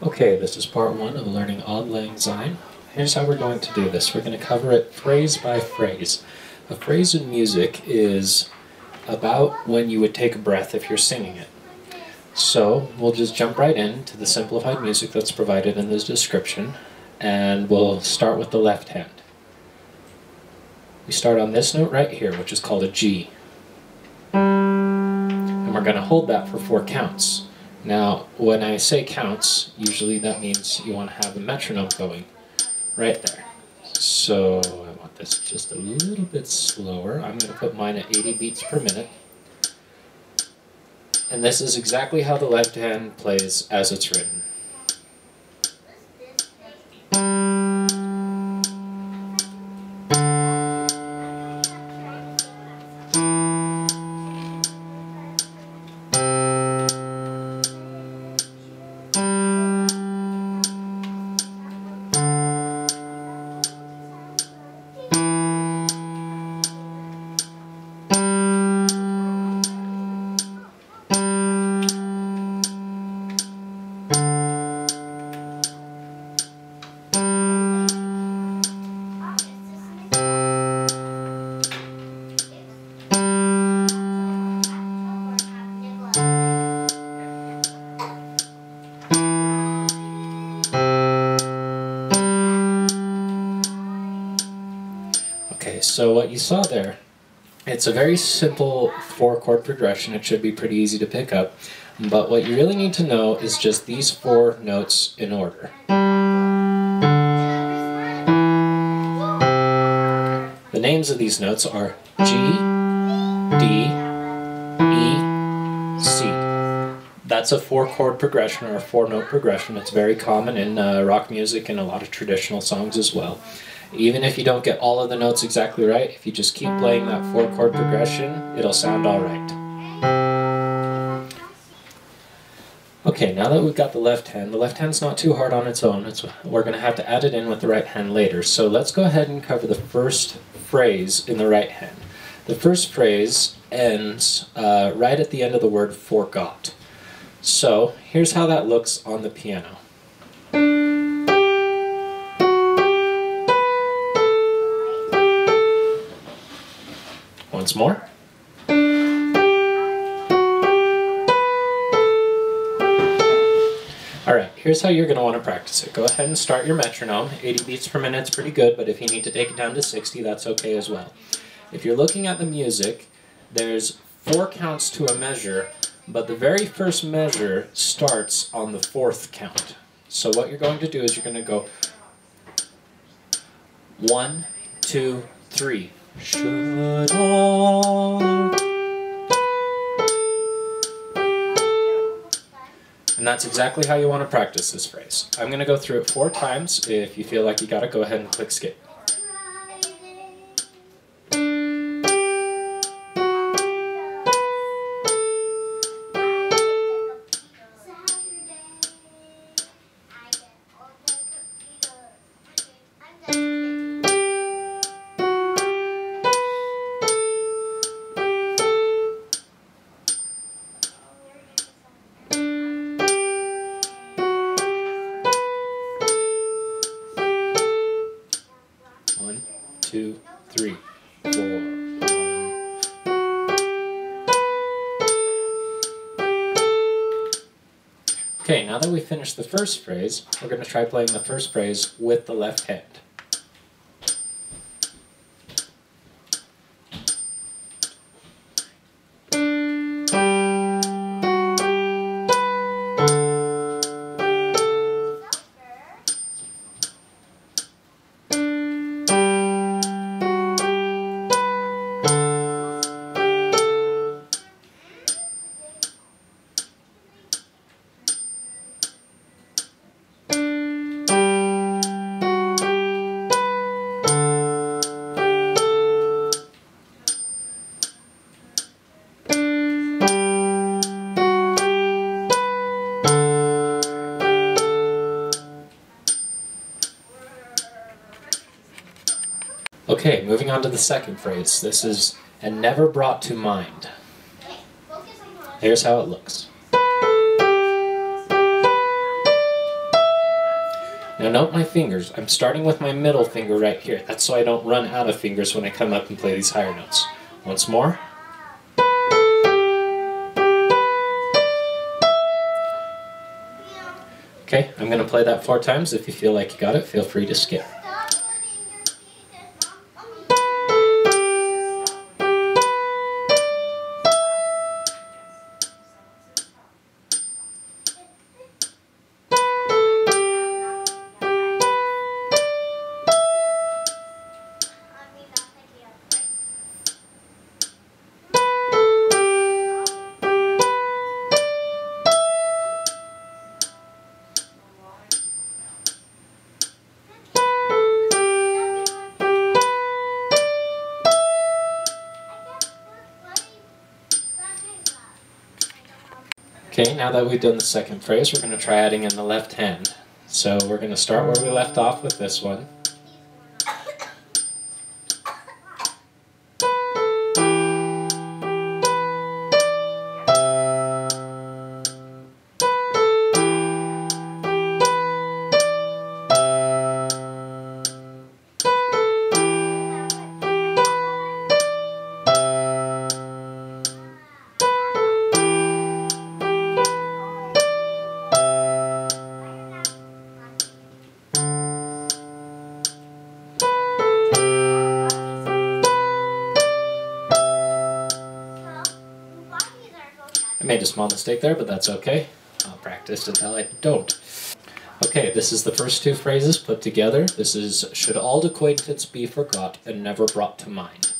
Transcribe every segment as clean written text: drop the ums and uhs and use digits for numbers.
Okay, this is part one of learning Auld Lang Syne. Here's how we're going to do this. We're going to cover it phrase by phrase. A phrase in music is about when you would take a breath if you're singing it. So we'll just jump right into the simplified music that's provided in this description, and we'll start with the left hand. We start on this note right here, which is called a G. And we're going to hold that for 4 counts. Now, when I say counts, usually that means you want to have a metronome going right there. So I want this just a little bit slower. I'm going to put mine at 80 beats per minute. And this is exactly how the left hand plays as it's written. Okay, so what you saw there, it's a very simple 4-chord progression. It should be pretty easy to pick up. But what you really need to know is just these 4 notes in order. The names of these notes are G, D, E, C. That's a 4-chord progression or a 4-note progression. It's very common in rock music and a lot of traditional songs as well. Even if you don't get all of the notes exactly right, if you just keep playing that 4-chord progression, it'll sound all right. Okay, now that we've got the left hand's not too hard on its own. We're going to have to add it in with the right hand later. So let's go ahead and cover the first phrase in the right hand. The first phrase ends right at the end of the word forgot. So here's how that looks on the piano. Once more. Alright, here's how you're going to want to practice it. Go ahead and start your metronome. 80 beats per minute is pretty good, but if you need to take it down to 60, that's okay as well. If you're looking at the music, there's 4 counts to a measure, but the very first measure starts on the 4th count. So what you're going to do is you're going to go 1, 2, 3. Should I? And that's exactly how you want to practice this phrase. I'm going to go through it 4 times. If you feel like you got it, go ahead and click skip. One, 2, 3, 4. Okay, now that we've finished the first phrase, we're going to try playing the first phrase with the left hand. Okay, moving on to the second phrase. This is, and never brought to mind. Here's how it looks. Now note my fingers. I'm starting with my middle finger right here. That's so I don't run out of fingers when I come up and play these higher notes. Once more. Okay, I'm going to play that 4 times. If you feel like you got it, feel free to skip. Okay, now that we've done the second phrase, we're going to try adding in the left hand. So we're going to start where we left off with this one. I made a small mistake there, but that's okay. I'll practice until I don't. Okay, this is the first 2 phrases put together. This is, should auld acquaintance be forgot and never brought to mind.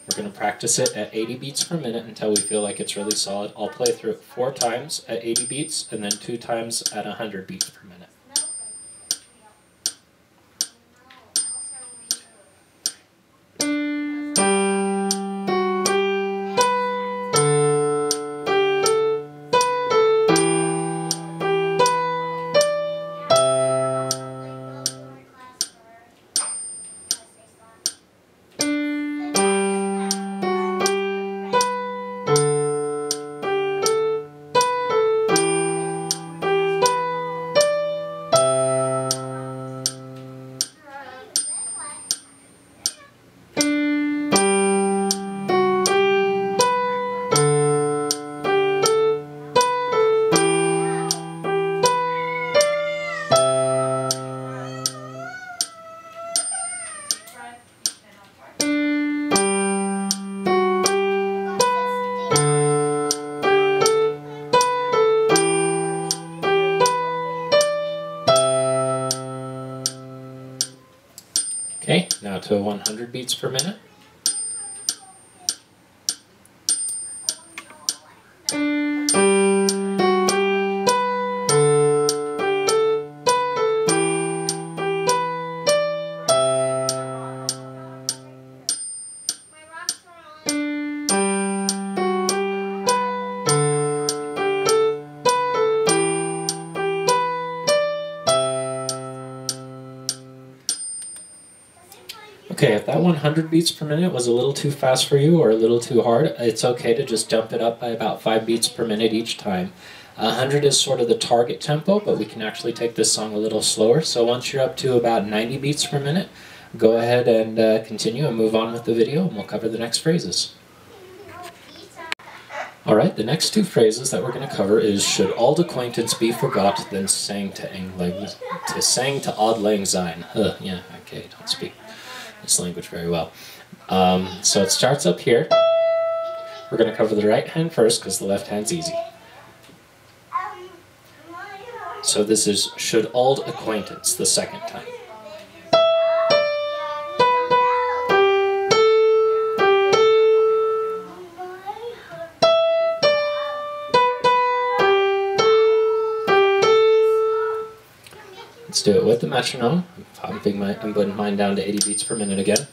We're going to practice it at 80 beats per minute until we feel like it's really solid. I'll play through it 4 times at 80 beats and then 2 times at 100 beats per minute. Okay, now to 100 beats per minute. Okay, if that 100 beats per minute was a little too fast for you or a little too hard, it's okay to just jump it up by about 5 beats per minute each time. 100 is sort of the target tempo, but we can actually take this song a little slower. So once you're up to about 90 beats per minute, go ahead and continue and move on with the video, and we'll cover the next phrases. Alright, the next 2 phrases that we're going to cover is should auld acquaintance be forgot, then sang to Auld Lang Syne. Yeah, okay, don't speak this language very well. So it starts up here. We're going to cover the right hand first because the left hand's easy. So this is should auld acquaintance the second time. Let's do it with the metronome. I'm putting mine down to 80 beats per minute again.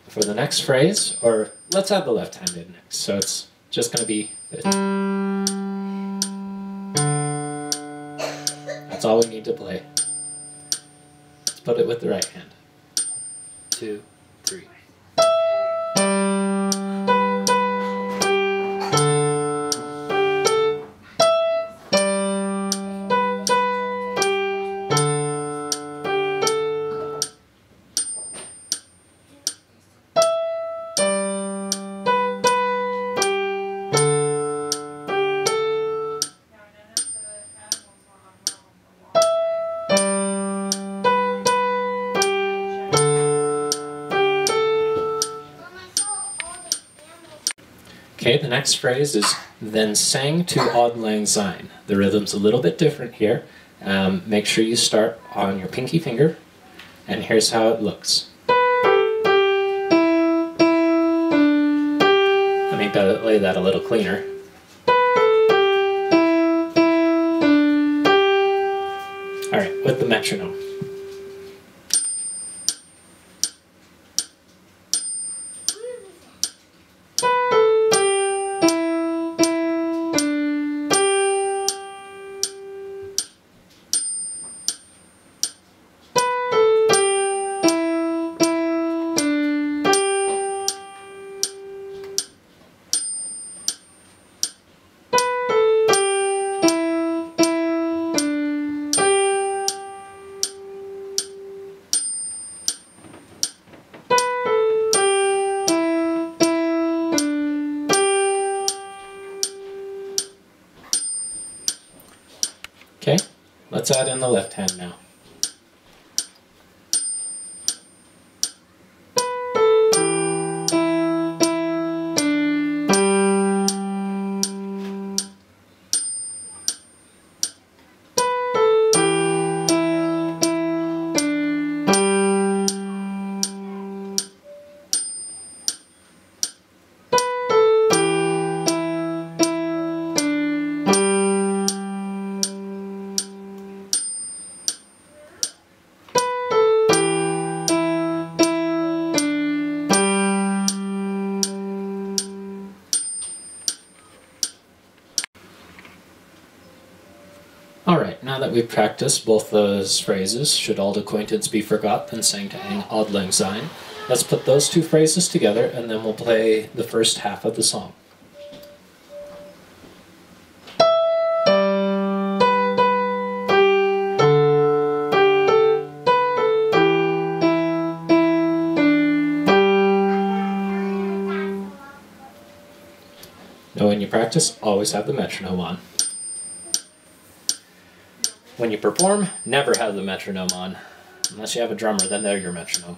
For the next phrase, or let's add the left hand in next. So it's just going to be this. That's all we need to play. Let's put it with the right hand. 2, 3. Okay, the next phrase is then sang to Auld Lang Syne. The rhythm's a little bit different here. Make sure you start on your pinky finger, and here's how it looks. Let me lay that a little cleaner. Alright, with the metronome. Okay, let's add in the left hand now. Alright, now that we've practiced both those phrases, should auld acquaintance be forgot, then sang to Auld Lang Syne, let's put those two phrases together and then we'll play the first half of the song. Now when you practice, always have the metronome on. When you perform, never have the metronome on. Unless you have a drummer, then they're your metronome.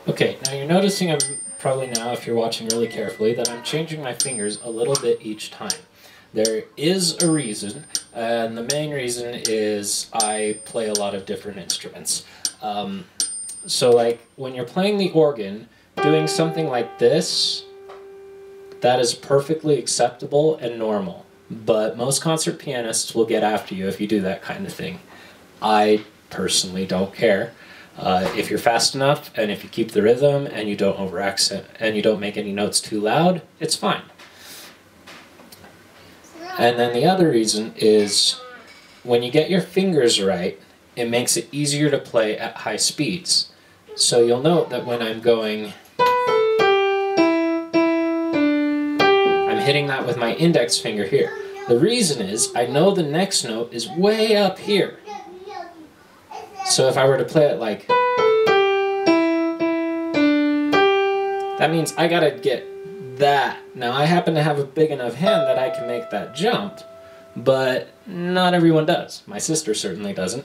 Okay, now you're noticing probably now, if you're watching really carefully, that I'm changing my fingers a little bit each time. There is a reason, and the main reason is I play a lot of different instruments. So like when you're playing the organ, doing something like this, that is perfectly acceptable and normal. But most concert pianists will get after you if you do that kind of thing. I personally don't care. If you're fast enough and if you keep the rhythm and you don't over accent and you don't make any notes too loud, it's fine. And then the other reason is when you get your fingers right it makes it easier to play at high speeds. So you'll note that when I'm going, I'm hitting that with my index finger here. The reason is I know the next note is way up here. So if I were to play it like, that means I gotta get that. Now I happen to have a big enough hand that I can make that jump, but not everyone does. My sister certainly doesn't.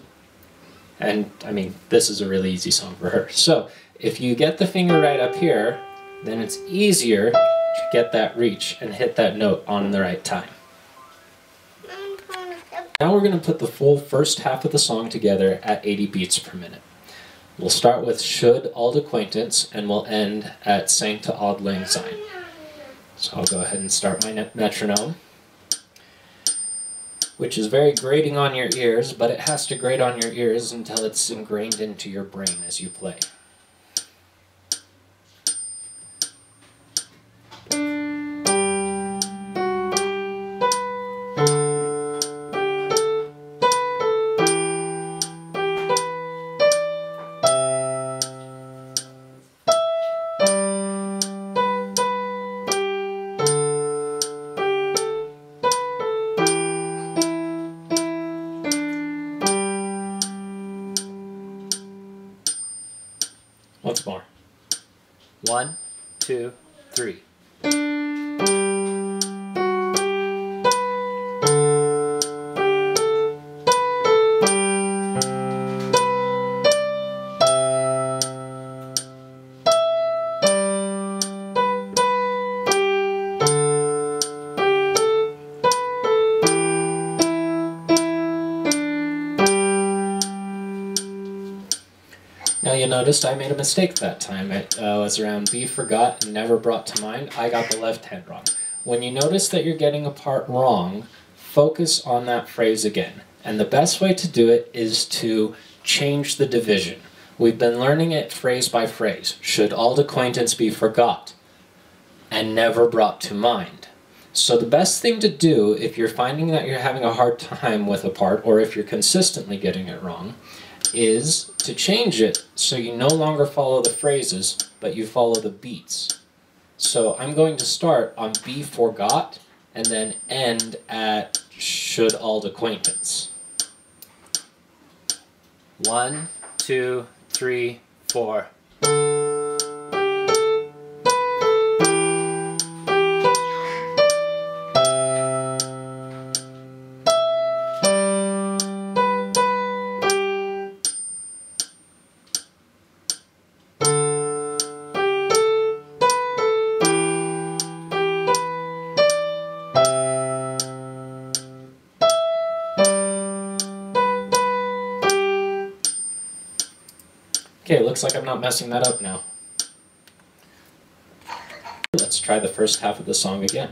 And I mean, this is a really easy song for her. So if you get the finger right up here, then it's easier to get that reach and hit that note on the right time. Now we're going to put the full first half of the song together at 80 beats per minute. We'll start with Should Auld Acquaintance, and we'll end at Sang to Auld Lang Syne. So I'll go ahead and start my metronome, which is very grating on your ears, but it has to grate on your ears until it's ingrained into your brain as you play. Once more. 1, 2, 3. Now you noticed I made a mistake that time. It was around be forgot and never brought to mind. I got the left hand wrong. When you notice that you're getting a part wrong, focus on that phrase again. And the best way to do it is to change the division. We've been learning it phrase by phrase. Should auld acquaintance be forgot and never brought to mind. So the best thing to do if you're finding that you're having a hard time with a part, or if you're consistently getting it wrong, is to change it so you no longer follow the phrases, but you follow the beats. So I'm going to start on be forgot and then end at should auld acquaintance. 1, 2, 3, 4. Okay, looks like I'm not messing that up now. Let's try the first half of the song again.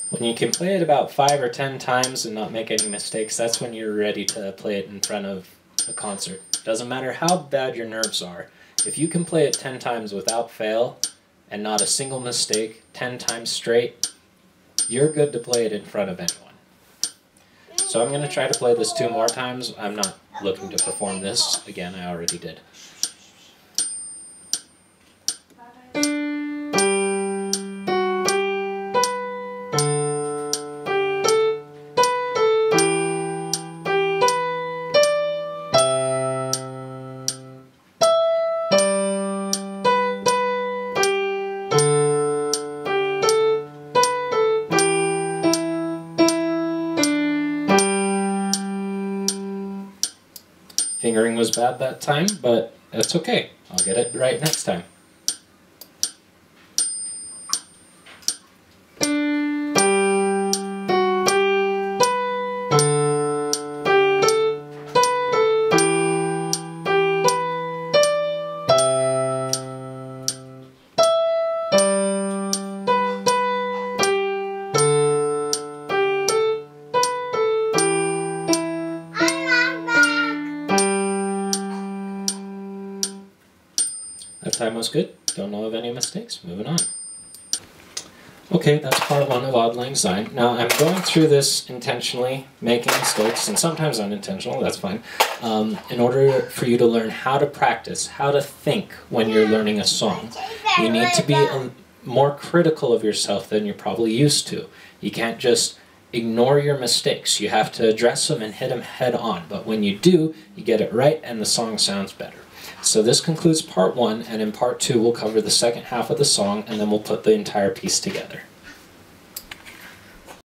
When you can play it about 5 or 10 times and not make any mistakes, that's when you're ready to play it in front of a concert. Doesn't matter how bad your nerves are. If you can play it 10 times without fail and not a single mistake, 10 times straight, you're good to play it in front of anyone. So I'm going to try to play this 2 more times. I'm not looking to perform this again, I already did. Fingering was bad that time, but that's okay. I'll get it right next time. Sounds good? Don't know of any mistakes? Moving on. Okay, that's part one of Auld Lang Syne. Now, I'm going through this intentionally, making mistakes, and sometimes unintentional, that's fine, in order for you to learn how to practice, how to think when you're learning a song. You need to be more critical of yourself than you're probably used to. You can't just ignore your mistakes. You have to address them and hit them head on. But when you do, you get it right and the song sounds better. So this concludes part one, and in part two we'll cover the second half of the song, and then we'll put the entire piece together.